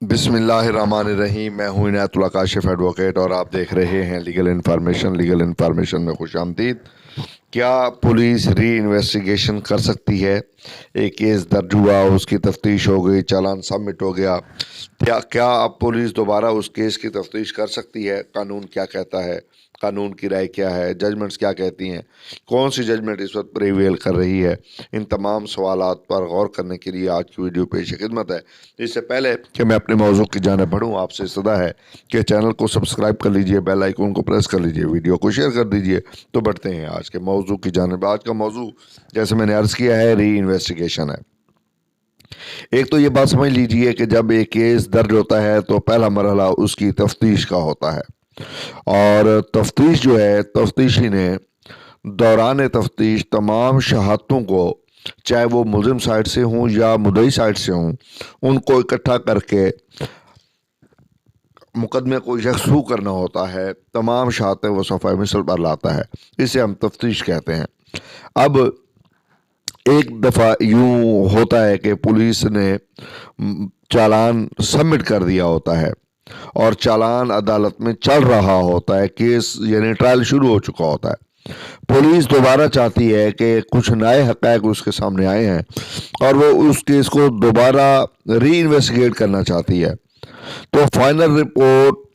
बिस्मिल्लाहिर्रहमानिर्रहीम। मैं हूं इनायतुल्लाह काशिफ एडवोकेट और आप देख रहे हैं लीगल इन्फॉर्मेशन में खुश आमदीद। क्या पुलिस री इन्वेस्टिगेशन कर सकती है? एक केस दर्ज हुआ, उसकी तफ्तीश हो गई, चालान सबमिट हो गया। क्या क्या अब पुलिस दोबारा उस केस की तफ्तीश कर सकती है? कानून क्या कहता है? कानून की राय क्या है? जजमेंट्स क्या कहती हैं? कौन सी जजमेंट इस वक्त प्रिवेल कर रही है? इन तमाम सवालात पर गौर करने के लिए आज की वीडियो पेश खिदमत है। इससे पहले कि मैं अपने मौजू की जानिब बढ़ूँ, आपसे सदा है कि चैनल को सब्सक्राइब कर लीजिए, बेल आइकन को प्रेस कर लीजिए, वीडियो को शेयर कर दीजिए। तो बढ़ते हैं आज के मौजू की जानिब। आज का मौजू, जैसे मैंने अर्ज़ किया है, री इन्वेस्टिगेशन है। एक तो ये बात समझ लीजिए कि जब एक केस दर्ज होता है तो पहला मरहला उसकी तफ्तीश का होता है। और तफ्तीश जो है, तफ्तीशी ने दौरान तफ्तीश तमाम शहादतों को, चाहे वो मुलजिम साइड से हों या मुद्दई साइड से हों, उनको इकट्ठा करके मुकदमे को यकसू करना होता है। तमाम शहादतें वो सफ़ाई मिसल पर लाता है। इसे हम तफ्तीश कहते हैं। अब एक दफ़ा यूं होता है कि पुलिस ने चालान सबमिट कर दिया होता है और चालान अदालत में चल रहा होता है, केस यानी ट्रायल शुरू हो चुका होता है। पुलिस दोबारा चाहती है कि कुछ नए हक़ाइक़ उसके सामने आए हैं और वो उस केस को दोबारा री इन्वेस्टिगेट करना चाहती है। तो फाइनल रिपोर्ट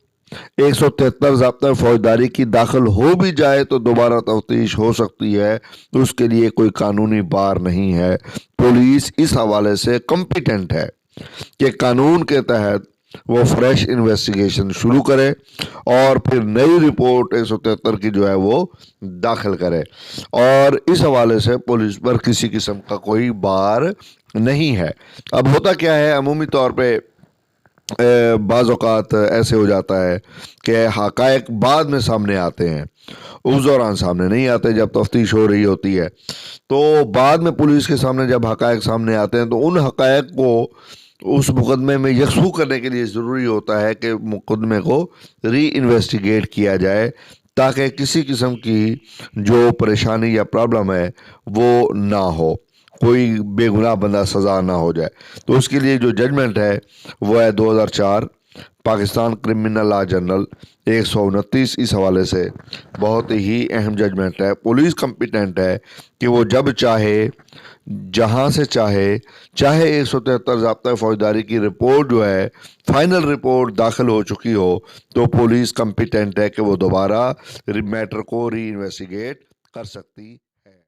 173 ज़ाब्ता फौजदारी की दाखिल हो भी जाए तो दोबारा तफ्तीश हो सकती है। तो उसके लिए कोई कानूनी बार नहीं है। पुलिस इस हवाले से कॉम्पिटेंट है कि कानून के तहत वो फ्रेश इन्वेस्टिगेशन शुरू करे और फिर नई रिपोर्ट 173 की जो है वो दाखिल करे। और इस हवाले से पुलिस पर किसी किस्म का कोई बार नहीं है। अब होता क्या है, अमूमी तौर पे बाज़ औक़ात ऐसे हो जाता है कि हक़ाइक़ बाद में सामने आते हैं, उस दौरान सामने नहीं आते जब तफ्तीश हो रही होती है। तो बाद में पुलिस के सामने जब हक़ाइक़ सामने आते हैं तो उन हक़ाइक़ को उस मुकदमे में यकसू करने के लिए ज़रूरी होता है कि मुकदमे को री इन्वेस्टिगेट किया जाए, ताकि किसी किस्म की जो परेशानी या प्रॉब्लम है वो ना हो, कोई बेगुनाह बंदा सज़ा ना हो जाए। तो उसके लिए जो जजमेंट है वो है 2004 पाकिस्तान क्रिमिनल लॉ जनरल 129। इस हवाले से बहुत ही अहम जजमेंट है। पुलिस कम्पिटेंट है कि वो जब चाहे, जहाँ से चाहे, चाहे 173 ज़ाब्ता फौजदारी की रिपोर्ट जो है, फाइनल रिपोर्ट दाखिल हो चुकी हो, तो पुलिस कम्पिटेंट है कि वो दोबारा मैटर को री इन्वेस्टिगेट कर सकती